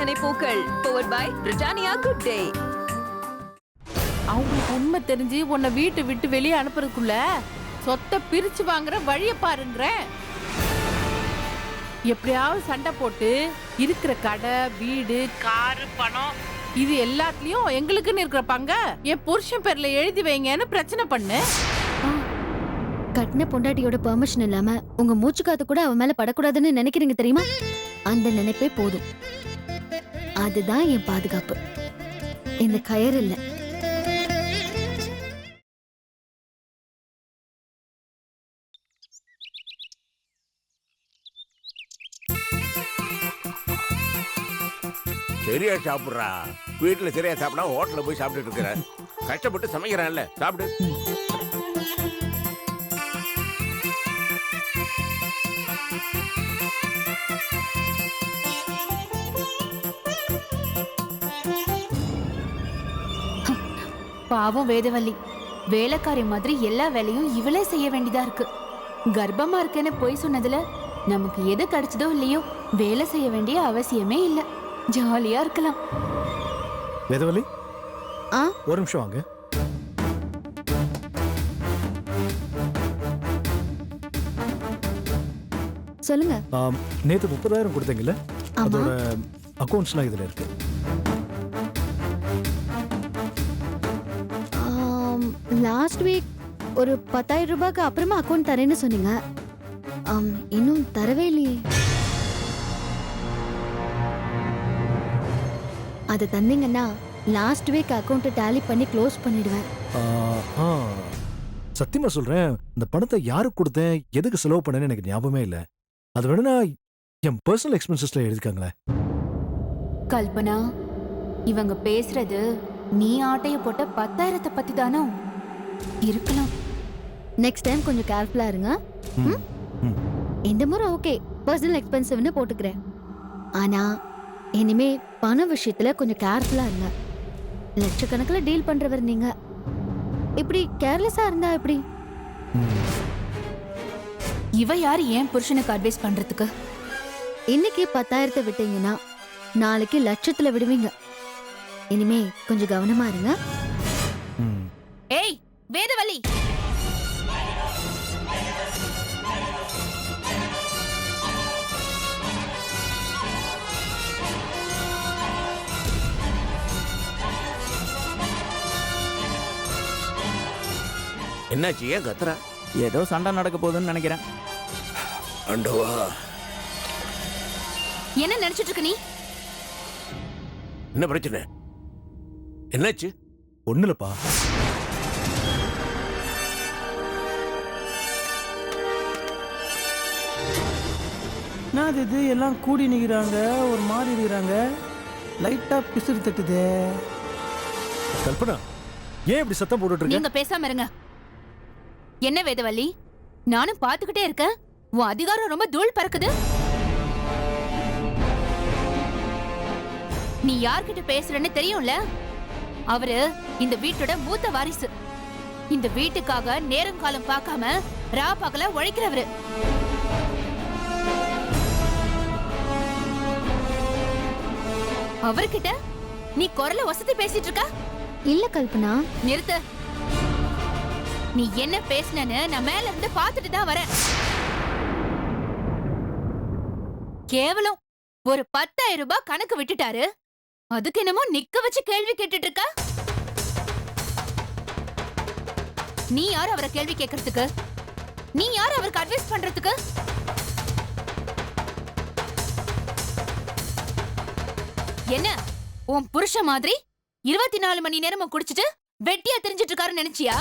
எண்ணெய் பூக்கள் powered by Britannia Good Day. அவங்களுக்கு உண்மை தெரிஞ்சு உன்னை வீட்டை விட்டு வெளியே அனுப்புறதுக்குள்ள சொத்தை பிரிச்சு வாங்குற வழிய பாருங்கிறேன். எப்படியாவது சண்டை போட்டு இருக்கிற கடை, வீடு, காரு, பணம் இது எல்லாத்துலயும் எங்களுக்குன்னு இருக்கிற பங்க என் புருஷன் பேர்ல எழுதி வைங்கன்னு பிரச்சனை பண்ணு. கட்டின பொண்டாட்டியோட பெர்மிஷன் இல்லாம உங்க மூச்சு காத்து கூட அவன் மேல படக்கூடாதுன்னு நினைக்கிறீங்க தெரியுமா? அந்த நினைப்பே போதும். அதுதான் என் பாதுகாப்பு. இந்த கயிறு இல்ல. சரியா சாப்பிடுறா. வீட்டுல சரியா சாப்பிடா ஹோட்டல்ல போய் சாப்பிட்டுட்டு இருக்கிற. கஷ்டப்பட்டு சமைக்கிறான்ல, சாப்பிடு. பாவம் வேதவல்லி, வேலைக்காரி மாதிரி எல்லா வேலையும் இவளே செய்ய வேண்டியதா இருக்கு. கர்ப்பமா இருக்கேன்னு போய் சொன்னதுல நமக்கு எது கிடைச்சதோ இல்லையோ வேலை செய்ய வேண்டிய அவசியமே இல்ல. ஜாலியா இருக்கலாம். வேதவல்லி, ஆ ஒரு நிமிஷம் வாங்க. சொல்லுங்க. நேத்து 30,000 கொடுத்தீங்கல்ல, ஆமா. அதோட அக்கவுண்ட்ஸ்லாம் இதுல இருக்கு. லாஸ்ட் வீக் ஒரு 10,000 ரூபாய்க்கு அப்புறமா அக்கவுண்ட் தரேன்னு சொன்னீங்க. இன்னும் தரவே இல்லையே. அது தந்தீங்கன்னா லாஸ்ட் வீக் அக்கவுண்ட் டேலி பண்ணி க்ளோஸ் பண்ணிடுவேன். சத்தியமா சொல்றேன், இந்த பணத்தை யாருக்கு கொடுத்தேன், எதுக்கு செலவு பண்ணேன்னு எனக்கு ஞாபகமே இல்லை. அது வேணும்னா என் பர்சனல் எக்ஸ்பென்சஸ்ல எழுதிக்காங்களே. கல்பனா, இவங்க பேசுறது நீ ஆட்டைய போட்ட 10,000 பத்தி தானோ இருக்கலாம். நெக்ஸ்ட் டைம் கொஞ்சம் கேர்ஃபுல்லா இருங்க. இந்த முறை ஓகே, பர்சனல் எக்ஸ்பென்சிவ்னு போட்டுக்கிறேன். ஆனா இனிமே பண விஷயத்துல கொஞ்சம் கேர்ஃபுல்லா இருங்க. லட்சக்கணக்கில் டீல் பண்றவர் நீங்க. இப்படி கேர்லெஸ்ஸா இருந்தா எப்படி? இவ யாரு ஏன் புருஷனுக்கு அட்வைஸ் பண்றதுக்கு? இன்னைக்கு 10,000 விட்டீங்கன்னா நாளைக்கு லட்சத்துல விடுவீங்க. இனிமே கொஞ்சம் கவனமா இருங்க. ஏய் வேதவல்லி, என்னாச்சு, ஏன் கத்துற? ஏதோ சண்டை நடக்க போகுதுன்னு நினைக்கிறேன். அண்டவா, என்ன நினைச்சிட்டு இருக்க நீ? என்ன பிரச்சனை? என்னாச்சு? ஒண்ணுலப்பா. நான் இது எல்லாம் கூடி நிற்கிறாங்க, ஒரு மாதிரி இருக்கிறாங்க. லைட்டா பிசுறு தட்டுது. கல்பனா, ஏன் இப்படி சத்தம் போட்டுட்டு இருக்க? நீங்க பேசாம இருங்க. என்ன வேதவல்லி, நானும் பாத்துக்கிட்டே இருக்கேன். உன் அதிகாரம் ரொம்ப தூள் பறக்குது. நீ யார்கிட்ட பேசுறன்னு தெரியும்ல. அவரு இந்த வீட்டோட மூத்த வாரிசு. இந்த வீட்டுக்காக நேரம் காலம் பார்க்காம ரா பகல உழைக்கிறவரு. அவர்கிட்ட நீ குரல வசதி பேசிட்டு இருக்க? இல்ல கல்பனா. நிறுத்து. நீ என்ன பேசுனன்னு நான் மேல இருந்து பாத்துட்டு தான் வரேன். கேவலம் ஒரு 10,000 ரூபாய் கணக்கு விட்டுட்டாரு. அதுக்கு என்னமோ நிக்க வச்சு கேள்வி கேட்டுட்டு இருக்க. நீ யார் அவரை கேள்வி கேட்கறதுக்கு? நீ யார் அவருக்கு அட்வைஸ் பண்றதுக்கு? என்ன உன் புருஷ மாதிரி 24 மணி நேரமும் குடிச்சிட்டு வெட்டியா தெரிஞ்சிட்டு இருக்காருன்னு நினைச்சியா?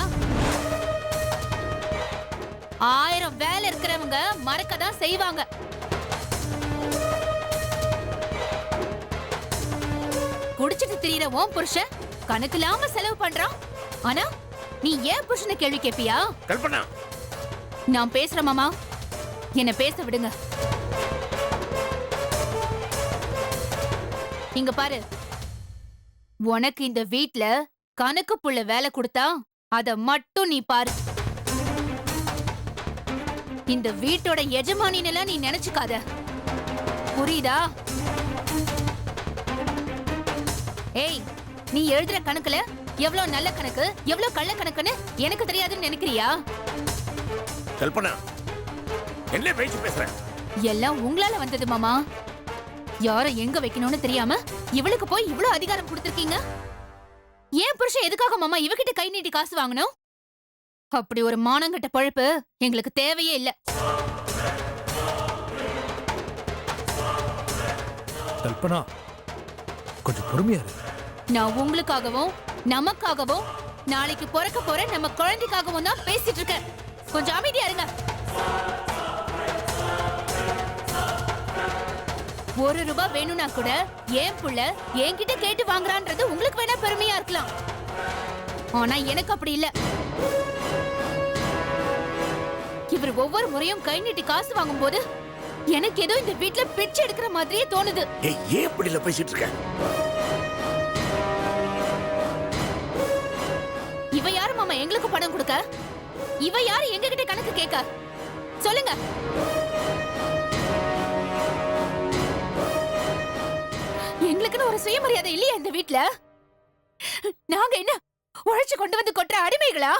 1000 வேலை இருக்கிறவங்க மறக்கதான் செய்வாங்க. குடிச்சிட்டு திரியற உன் புருஷன் கணக்கு இல்லாம செலவு பண்றான். ஆனா நீ ஏன் புருஷனை கேள்வி கேட்பியா? கல்பனா, நான் பேசுறேன் மாமா, என்ன பேச விடுங்க. இங்க பாரு, உனக்கு இந்த வீட்ல கணக்கு புள்ள வேலை கொடுத்தா அத மட்டும் நீ பாரு. இந்த வீட்டோட எஜமானினெல்லாம் நீ நினைச்சுக்காத, புரியுதா? ஏய், நீ எழுதுற கணக்குல எவ்வளவு நல்ல கணக்கு எவ்வளவு கள்ள கணக்குன்னு எனக்கு தெரியாதுன்னு நினைக்கிறியா? கல்பனா, என்ன பேச்சு பேசுற? எல்லாம் உங்களால வந்தது மாமா. யார எங்க வைக்கணும்னு தெரியாம இவளுக்கு போய் இவ்ளோ அதிகாரம் கொடுத்திருக்கீங்க. ஏன் புருஷன் எதுக்காக மாமா இவகிட்ட கை நீட்டி காசு வாங்கணும்? அப்படி ஒரு மானங்கட்ட பழப்பு எங்களுக்கு தேவையே இல்ல. கல்பனா, கொஞ்சம் பொறுமையா இரு. நான் உங்களுக்காகவும் நமக்காகவும் நாளைக்கு பிறக்க போற நம்ம குழந்தைக்காகவும் தான் பேசிட்டு இருக்கேன். கொஞ்சம் அமைதியா இருங்க. ₹1 வேணும்னா கூட ஏன் புள்ள என்கிட்ட கேட்டு வாங்குறான்றது உங்களுக்கு வேணா பெருமையா இருக்கலாம். ஆனா எனக்கு அப்படி இல்ல. இவர் ஒவ்வொரு முறையும் கை நீட்டி காசு வாங்கும் போது எனக்கு ஏதோ இந்த வீட்ல பிச்சை எடுக்கிற மாதிரியே தோணுது. ஏய், ஏன் இப்படி எல்லாம் பேசிட்டு இருக்க? இவ யாரு மாமா எங்களுக்கு பணம் கொடுக்க? இவ யாரு எங்க கிட்ட கணக்கு கேட்க? சொல்லுங்க. எங்களுக்குன்னு ஒரு சுயமரியாதை இல்லையா இந்த வீட்ல? நாங்க என்ன உழைச்சு கொண்டு வந்து கொட்டுற அடிமைகளா?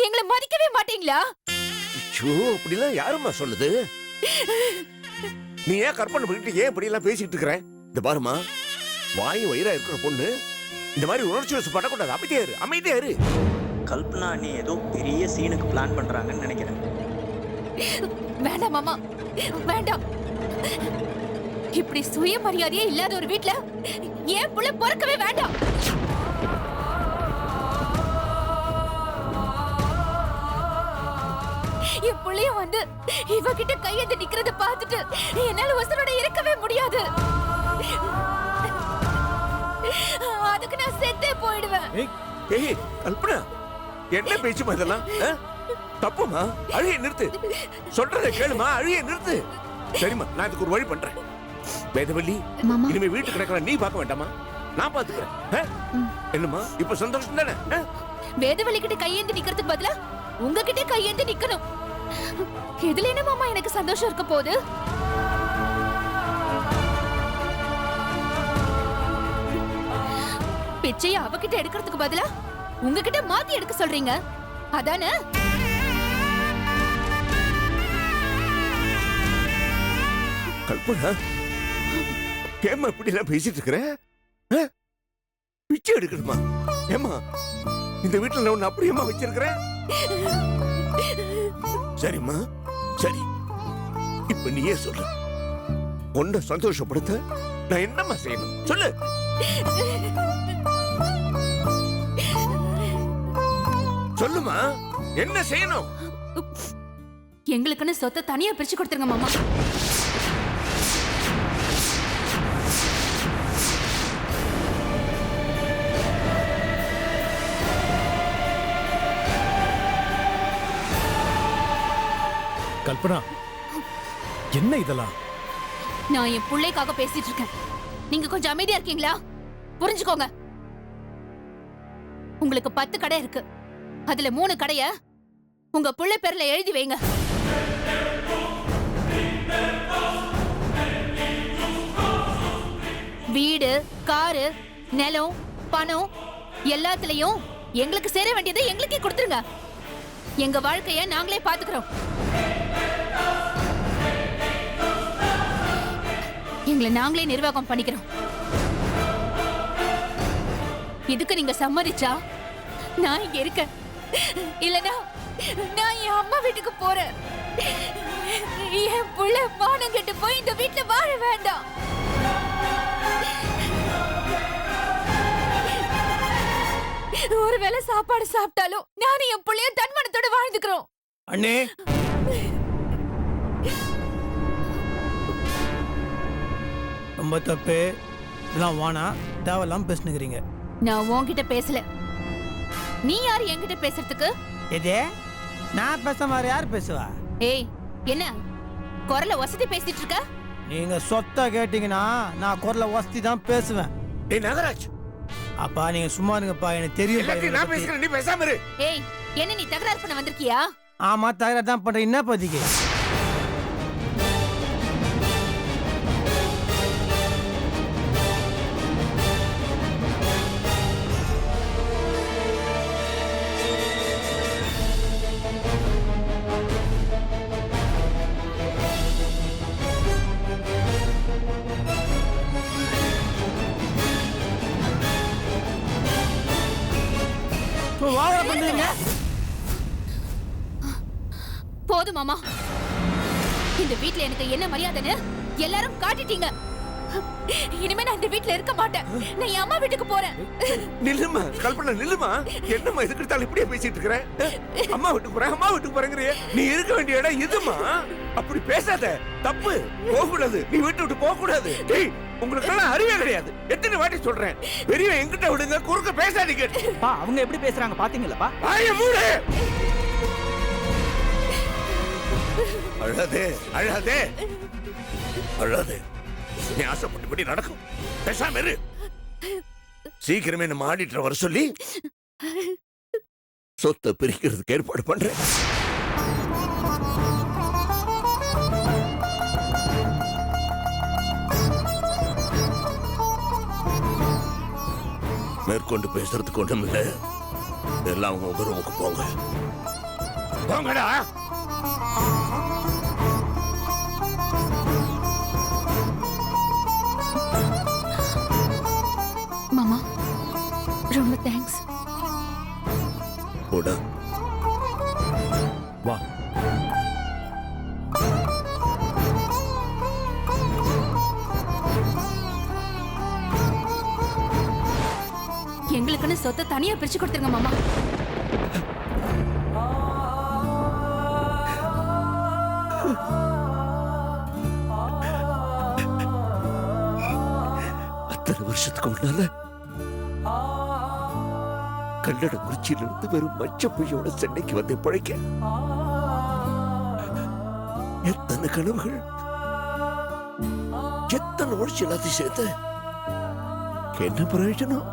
எங்களை மதிக்கவே மாட்டீங்களா? ஐயோ, அப்படிலாம் யாரும்மா சொல்லுது? நீ ஏன் கற்பனை பண்ணிட்டு ஏன் இப்படி எல்லாம் பேசிட்டு இருக்கிற? இந்த பாருமா, வாய் வயிறா இருக்கிற பொண்ணு இந்த மாதிரி உணர்ச்சி வசு படக்கூடாது. அமைதியா இரு, அமைதியா இரு. கல்பனா நீ ஏதோ பெரிய சீனுக்கு பிளான் பண்றாங்கன்னு நினைக்கிறேன். வேண்டாம் மாமா, வேண்டாம். இப்படி சுயமரியாதையே இல்லாத ஒரு வீட்ல ஏன் புள்ள பிறக்கவே வேண்டாம். என் புள்ளைய வந்து இவகிட்ட கையெழுந்து நிக்கிறத பார்த்துட்டு என்னால உசுரோட இருக்கவே முடியாது. அதுக்கு நான் செத்தே போயிடுவேன். ஏய் கல்பனா, என்ன பேச்சுமா இதெல்லாம்? தப்புமா, அழுகையை நிறுத்து. சொல்றதை கேளுமா, அழுகையை நிறுத்து. சரிம்மா, நான் இதுக்கு ஒரு வழி பண்றேன். வேதவல்லி, மாமா. இனிமே வீட்டு கிடக்கிற நீ பார்க்க வேண்டாமா, நான் பாத்துக்கிறேன். என்னம்மா, இப்ப சந்தோஷம் தானே? வேதவல்லி கிட்ட கையேந்தி நிக்கிறதுக்கு பதிலா உங்ககிட்ட கையேந்தி நிக்கணும். இதுல என்ன மாமா எனக்கு சந்தோஷம் இருக்க போகுது? பிச்சைய அவகிட்ட எடுக்கிறதுக்கு பதிலா உங்ககிட்ட மாத்தி எடுக்க சொல்றீங்க, அதானே? கல்பனா, ஏம்மா இப்படி எல்லாம் பேசிட்டு இருக்கிற? பிச்சை எடுக்கணுமா? ஏம்மா, இந்த வீட்டுல நான் உன்னை அப்படியேம்மா வச்சிருக்கிறேன். சரிம்மா, சரி. இப்ப நீயே சொல்லு, உன்னை சந்தோஷப்படுத்த நான் என்னம்மா செய்யணும் சொல்லு. சொல்லுமா, என்ன செய்யணும்? எங்களுக்குன்னு சொத்தை தனியா பிரிச்சு கொடுத்துருங்க மாமா. கல்பனா, என்ன இதெல்லாம்? நான் என் பிள்ளைக்காக பேசிட்டு இருக்கேன். நீங்க கொஞ்சம் அமைதியா இருக்கீங்களா? புரிஞ்சுக்கோங்க. உங்களுக்கு 10 கடை இருக்கு. அதுல 3 கடைய உங்க புள்ளை பேர்ல எழுதி வைங்க. வீடு, காரு, நிலம், பணம் எல்லாத்துலயும் எங்களுக்கு சேர வேண்டியதை எங்களுக்கே கொடுத்துருங்க. எங்க வாழ்க்கைய நாங்களே பாத்துக்கிறோம். எங்களை நாங்களே நிர்வாகம் பண்ணிக்கிறோம். இதுக்கு நீங்க சம்மதிச்சா நான் இங்க இருக்கேன். இல்லனா நான் என் அம்மா வீட்டுக்கு போறேன். என் புள்ள மானம் கெட்டு போய் இந்த வீட்டுல வாழ வேண்டாம். ஒருவேளை சாப்பாடு சாப்பிட்டாலும் நானும் என் புள்ளைய தன்மானத்தோட வாழ்ந்துக்கிறோம். அண்ணே, ரொம்ப தப்பு. இதெல்லாம் வானா தேவையில்லாம பேசுனுக்கிறீங்க. நான் உன்கிட்ட பேசல. நீ யார் என்கிட்ட பேசுறதுக்கு? எதே நான் பேச மாதிரி யார் பேசுவா? ஏய், என்ன குரல வசதி பேசிட்டு இருக்க? நீங்க சொத்தா கேட்டீங்கன்னா நான் குரல வசதி தான் பேசுவேன். ஏய் நாகராஜ், அப்பா நீங்க சும்மா இருங்கப்பா, எனக்கு தெரியும். எல்லாத்தையும் நான் பேசுறேன், நீ பேசாம இரு. ஏய், என்ன நீ தகராறு பண்ண வந்திருக்கியா? ஆமா, தகராறு தான் பண்றேன். என்ன பதிக்கு? ஓவரா பண்றீங்க. போதும் மாமா. இந்த வீட்ல எனக்கு என்ன மரியாதைன்னு எல்லாரும் காட்டிட்டீங்க. இனிமே நான் இந்த வீட்ல இருக்க மாட்டேன். நான் என் அம்மா வீட்டுக்கு போறேன். நில்லுமா கல்பனா, நில்லுமா. என்னம்மா இதுக்கு எடுத்தாலும் இப்படியே பேசிட்டு இருக்கிற? அம்மா வீட்டுக்கு போறேன், அம்மா வீட்டுக்கு போறேங்கிறியே. நீ இருக்க வேண்டிய இடம் இதுமா. அப்படி பேசாத, தப்பு. போக கூடாது, நீ வீட்டு விட்டு போக கூடாது. டேய், உங்களுக்கு எல்லாம் அறிவே கிடையாது. எத்தனை வாட்டி சொல்றேன், பெரிய எங்கிட்ட விடுங்க, குறுக்க பேசாதீங்க. பா அவங்க எப்படி பேசுறாங்க பாத்தீங்களாப்பா? ஆய மூடு. அழாதே, அழாதே, அழாதே. நீ ஆசைப்பட்டபடி நடக்கும். பேசாம இரு. சீக்கிரமே நம்ம ஆடிட்டர் வர சொல்லி சொத்தை பிரிக்கிறதுக்கு ஏற்பாடு பண்றேன். மேற்கொண்டு பேசுறதுக்கு ஒண்ணும் இல்ல. எல்லாம் அவங்க உங்க ரூமுக்கு போங்க. போங்கடா. மாமா ரொம்ப தேங்க்ஸ். போடா. வா. எங்களுக்குன்னு சொத்தை தனியா பிரிச்சு கொடுத்துருங்க மாமா. அத்தனை வருஷத்துக்கு முன்னால கல்லட குறிச்சியிலிருந்து வெறும் மச்ச பொய்யோட சென்னைக்கு வந்து பிழைக்க எத்தனை கனவுகள், எத்தனை உழைச்சல் அதிசயத்தை. என்ன பிரயோஜனம்?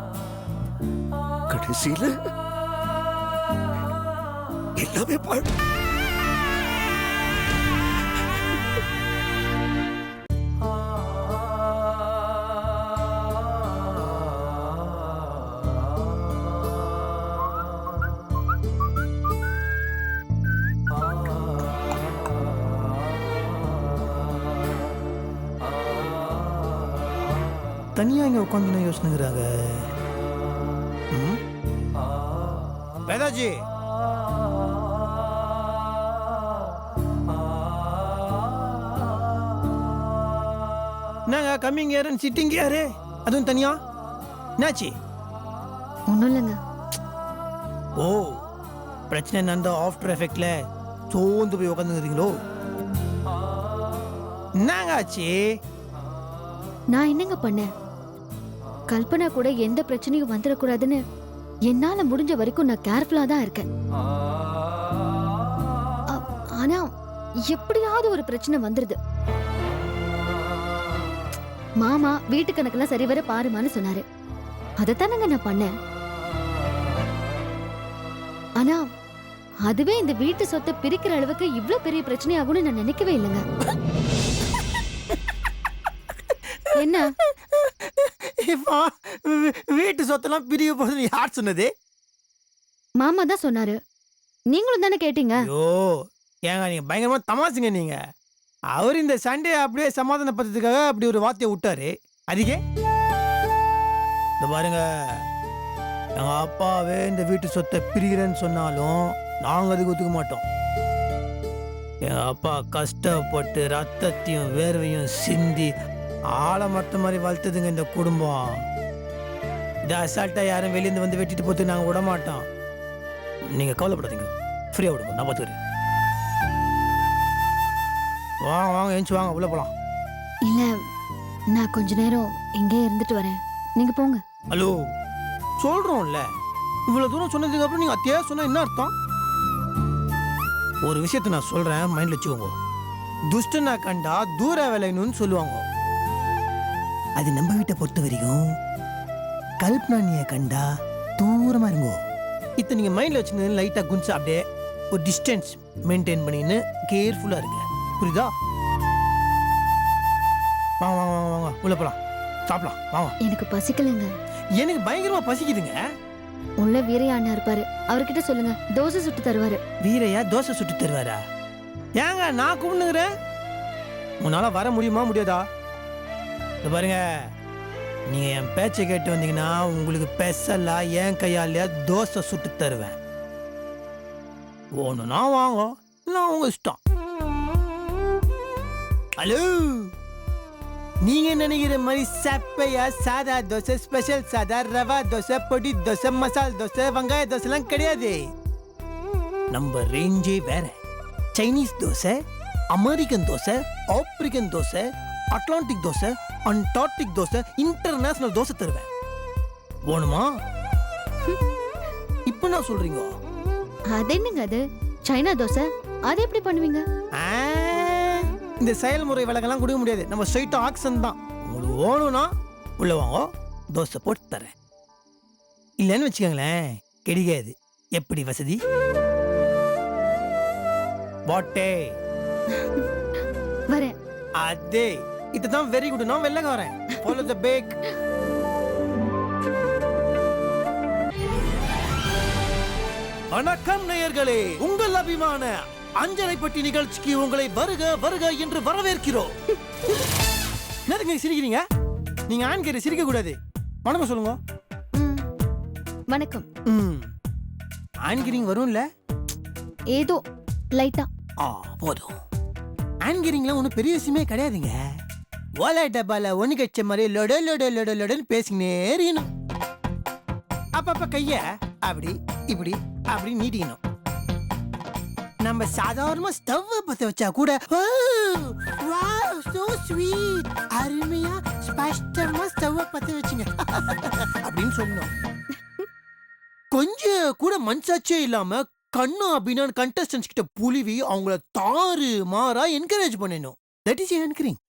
கடைசியில எல்லாமே பாழ். தனியா இங்க உட்காந்து யோசனைங்கிறாங்க. வேதாஜி, என்னங்க கம்மிங் ஏர் அண்ட் சிட்டிங் ஏரு, அதுவும் தனியா என்னாச்சு? ஒன்றும் இல்லைங்க. ஓ, பிரச்சனை என்னந்த ஆஃப்டர் எஃபெக்ட்ல சோர்ந்து போய் உட்காந்துக்கிறீங்களோ? என்னங்க ஆச்சு? நான் என்னங்க பண்ணேன்? கல்பனா கூட எந்த பிரச்சனையும் வந்துடக்கூடாதுன்னு என்னால முடிஞ்ச வரைக்கும் நான் கேர்ஃபுல்லா தான் இருக்கேன். ஆனா எப்படியாவது ஒரு பிரச்சனை வந்துருது. மாமா வீட்டு கணக்கெல்லாம் சரிவர பாருமான்னு சொன்னாரு. அதைத்தானங்க நான் பண்ணேன். ஆனா அதுவே இந்த வீட்டு சொத்தை பிரிக்கிற அளவுக்கு இவ்ளோ பெரிய பிரச்சனை ஆகும்னு நான் நினைக்கவே இல்லைங்க. என்ன வீட்டு சொத்தெல்லாம் பிரிய போகுதுன்னு யார் சொன்னது? மாமா தான் சொன்னாரு. நீங்களும் தானே கேட்டீங்க. ஐயோ, ஏங்க நீங்க பயங்கரமா தமாசுங்க நீங்க. அவர் இந்த சண்டே அப்படியே சமாதானப்படுத்துறதுக்காக அப்படி ஒரு வார்த்தையை விட்டாரு. அதுக்கே இந்த பாருங்க, எங்க அப்பாவே இந்த வீட்டு சொத்தை பிரிக்கிறேன்னு சொன்னாலும் நாங்க அதுக்கு ஒத்துக்க மாட்டோம். எங்க அப்பா கஷ்டப்பட்டு ரத்தத்தையும் வேர்வையும் சிந்தி ஆழமட்ட மாதிரி வளர்த்ததுங்க இந்த குடும்பம். இதை அசால்ட்டா யாரும் வெளியேந்து வந்து வெட்டிட்டு போட்டு நாங்கள் விட மாட்டோம். நீங்க கவலைப்படாதீங்க, ஃப்ரீயா விடுங்க, நான் பார்த்துக்கிறேன். வாங்க வாங்க, எழுந்து வாங்க, உள்ள போலாம். இல்ல, நான் கொஞ்ச நேரம் இங்கே இருந்துட்டு வரேன். நீங்க போங்க. ஹலோ, சொல்றோம்ல, இவ்வளவு தூரம் சொன்னதுக்கு அப்புறம் நீங்க அத்தையா சொன்னா என்ன அர்த்தம்? ஒரு விஷயத்த நான் சொல்றேன், மைண்ட்ல வச்சுக்கோங்க. துஷ்டனா கண்டா தூர விளையணும்னு சொல்லுவாங்க. அது நம்ம வீட்டை பொறுத்த வரைக்கும் கல்பனானிய கண்டா தூரமா இருங்கோ. இத்த நீங்க மைண்ட்ல வச்சுன்னு லைட்டா குஞ்சு அப்படியே ஒரு டிஸ்டன்ஸ் மெயின்டைன் பண்ணின்னு கேர்ஃபுல்லா இருங்க. புரியுதா? வாங்க வாங்க வாங்க வாங்க, உள்ள போலாம், சாப்பிடலாம் வாங்க. எனக்கு பசிக்கலைங்க. எனக்கு பயங்கரமா பசிக்குதுங்க. உள்ள வீரையா அண்ணா இருப்பாரு, அவர்கிட்ட சொல்லுங்க, தோசை சுட்டு தருவாரு. வீரையா தோசை சுட்டு தருவாரா? ஏங்க நான் கூப்பிடுங்கிறேன், உன்னால வர முடியுமா முடியாதா? இது பாருங்க, நீங்க என் பேச்சை கேட்டு வந்தீங்கன்னா உங்களுக்கு ஸ்பெஷலா என் கையாலேயே தோசை சுட்டு தருவேன். ஒண்ணுனா வாங்க, இல்லை உங்க இஷ்டம். ஹலோ, நீங்க நினைக்கிற மாதிரி சப்பையா சாதா தோசை, ஸ்பெஷல் சாதா, ரவா தோசை, பொடி தோசை, மசால் தோசை, வெங்காய தோசைலாம் கிடையாது. நம்ம ரேஞ்சே வேற. Chinese dosa, American dosa, African dosa, Atlantic dosa, Antarctic dosa, international dosa தருவேன். வேணுமா? இப்ப நான் சொல்றீங்க. அது என்னங்க அது? சைனா தோசை அது எப்படி பண்ணுவீங்க? இந்த செயல்முறை விலகெல்லாம் கொடுக்க முடியாது. நம்ம ஸ்ட்ரைட்டா ஆக்ஷன் தான். உங்களுக்கு வேணும்னா உள்ள வாங்க, தோசை போட்டு தரேன். இல்லைன்னு வச்சுக்கோங்களேன், கிடைக்காது. எப்படி வசதி? பாட்டே வரேன். அதே இதுதான் வெரி குட். நான் வெளில வரேன். Follow the back. வணக்கம் நேயர்களே, உங்கள் அபிமான அஞ்சரைப்பட்டி நிகழ்ச்சிக்கு உங்களை வருக வருக என்று வரவேற்கிறோம். என்னதுங்க சிரிக்கிறீங்க? நீங்க ஆண்கரை சிரிக்க கூடாது. வணக்கம் சொல்லுங்க. வணக்கம். ஆண்கிரிங் வரும்ல? ஏதோ லைட்டா. போதும். ஆண்கிரிங்லாம் ஒன்றும் பெரிய விஷயமே கிடையாதுங்க. ஓலை டப்பால ஒன்று கட்ச மாதிரி லொட லொட லொட லொடன்னு பேசிக்கினே இருக்கணும். அப்பப்ப கைய அப்படி இப்படி அப்படி நீட்டிக்கணும். நம்ம சாதாரணமா ஸ்டவ் பத்த வச்சா கூட அருமையா ஸ்பஷ்டமா ஸ்டவ் பத்த வச்சுங்க அப்படின்னு சொல்லணும். கொஞ்சம் கூட மனசாட்சியே இல்லாம கண்ணு அப்படின்னு கண்டஸ்டன்ஸ் கிட்ட புலிவி அவங்கள தாறு மாறா என்கரேஜ் பண்ணணும். That is encouraging.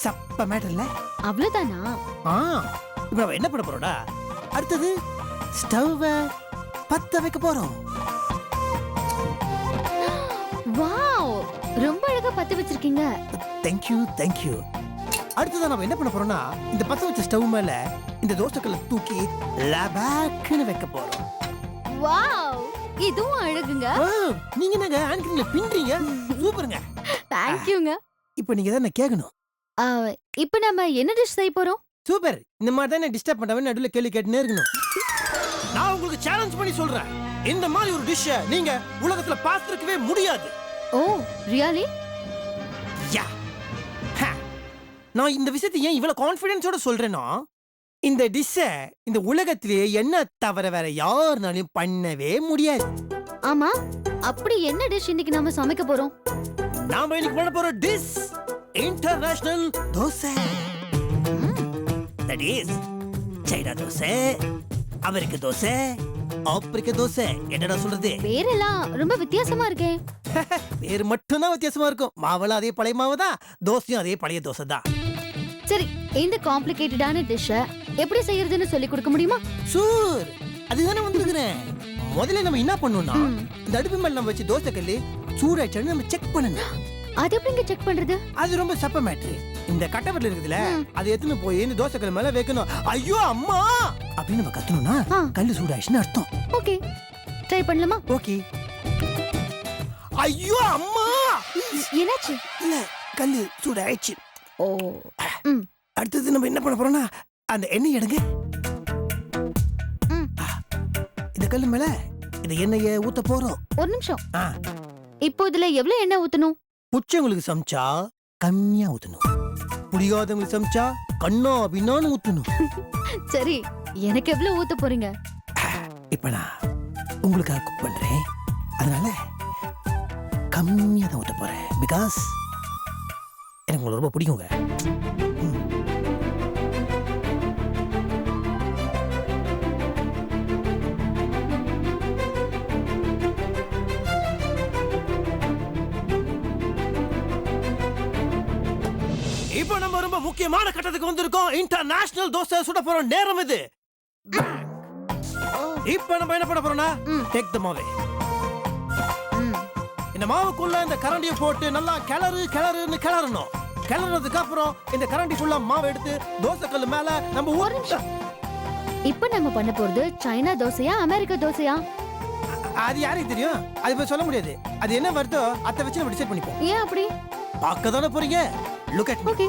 சப்ப மேட்டர்ல அவ்வளவுதானா? இப்ப நம்ம என்ன பண்ண போறோம்டா? அடுத்தது ஸ்டவ் பத்த வைக்க போறோம். வாவ், ரொம்ப அழகா பத்த வச்சிருக்கீங்க. Thank you thank you. அடுத்ததான் நம்ம என்ன பண்ண போறோம்னா, இந்த பத்த வச்ச ஸ்டவ் மேல இந்த தோசைக்கல்லை தூக்கி லபாக்குன்னு வைக்க போறோம். வாவ், இதுவும் அழகுங்க. நீங்க என்னங்க ஆன்கிரிங்ல பின்றீங்க? சூப்பருங்க. தேங்க்யூங்க. இப்போ நீங்க தான் கேட்கணும். இப்போ நம்ம என்ன டிஷ் செய்ய போறோம்? சூப்பர். இந்த மாதிரி தான் டிஸ்டர்ப் பண்ணாம நடுவுல கேள்வி கேட்டுனே இருக்கணும். நான் உங்களுக்கு சேலஞ்ச் பண்ணி சொல்றேன், இந்த மாதிரி ஒரு டிஷ் நீங்க உலகத்துல பார்த்திருக்கவே முடியாது. ஓ ரியலி? யா. நான் இந்த விஷயத்தை ஏன் இவ்வளவு கான்ஃபிடன்ஸோட சொல்றேன்னா, இந்த டிஷ்ஷ இந்த உலகத்திலேயே என்ன தவிர வேற யாருனாலும் பண்ணவே முடியாது. ஆமா, அப்படி என்ன டிஷ் இன்னைக்கு நாம சமைக்க போறோம்? நாம இன்னைக்கு பண்ண போற dish international dosa. That is China dosa, அமெரிக்க தோசை, ஆப்பிரிக்க தோசை. என்னடா சொல்றது? பேரெல்லாம் ரொம்ப வித்தியாசமா இருக்கே. பேர் மட்டும் தான் வித்தியாசமா இருக்கும். மாவெல்லாம் அதே பழைய மாவு தான், தோசையும் அதே பழைய தோசை தான். சரி, இந்த காம்ப்ளிகேட்டடான டிஷ்ஷ எப்படி செய்யறதுன்னு சொல்லி கொடுக்க முடியுமா? சூர், அதுதானே வந்திருக்கிறேன். முதல்ல நம்ம என்ன பண்ணணும்னா, இந்த அடுப்பு மேல நம்ம வச்சு தோசை கல்லு சூடாயிடுச்சுன்னு நம்ம செக் பண்ணணும். அது எப்படிங்க செக் பண்றது? அது ரொம்ப சப்ப மேட்ரு. இந்த கட்டவெட்டில் இருக்குதுல, அதை எடுத்துன்னு போய் இந்த தோசை கல் மேல வைக்கணும். ஐயோ அம்மா அப்படின்னு நம்ம கத்தணும்னா கல்லு சூடாயிடுச்சுன்னு அர்த்தம். ஓகே, ட்ரை பண்ணலாமா? ஓகே. ஐயோ அம்மா, என்னாச்சு? இல்ல கல்லு சூடாயிடுச்சு. ஓ. அடுத்தது நம்ம என்ன பண்ண போறோம்னா, அந்த எண்ணெய் எடுங்க. இந்த கல்லு மேல இந்த எண்ணெயை ஊத்த போறோம். ஒரு நிமிஷம். இப்போ இதுல எவ்வளவு எண்ணெய் ஊத்தணும்? புச்சவங்களுக்கு சமைச்சா கம்மியா ஊத்தணும், புடியாதவங்களுக்கு சமைச்சா கண்ணா பின்னான்னு ஊத்தணும். சரி, எனக்கு எவ்வளவு ஊத்த போறீங்க? இப்ப நான் உங்களுக்காக குக் பண்றேன், அதனால கம்மியா தான் ஊத்த போறேன். பிகாஸ் எனக்கு உங்களுக்கு ரொம்ப பிடிக்குங்க. இப்போ நம்ம ரொம்ப முக்கியமான கட்டத்துக்கு வந்திருக்கோம். இன்டர்நேஷனல் தோசை சுட போற நேரம் இது. இப்போ நம்ம என்ன பண்ண போறோம்னா, டேக் தி மாவு. இந்த மாவுக்குள்ள இந்த கரண்டியை போட்டு நல்லா கிளறுன்னு கிளறணும். கிளறதுக்கு அப்புறம் இந்த கரண்டி ஃபுல்லா மாவு எடுத்து தோசை கல்லு மேல நம்ம ஒரு நிமிஷம். இப்போ நம்ம பண்ண போறது சைனா தோசையா அமெரிக்க தோசையா? அது யாருக்கு தெரியும்? அது இப்ப சொல்ல முடியாது. அது என்ன வருதோ அதை வச்சு நம்ம டிசைட் பண்ணிப்போம். ஏன் அப்படி? பார்க்க தானே போறீங்க. Look at me. ஓகே.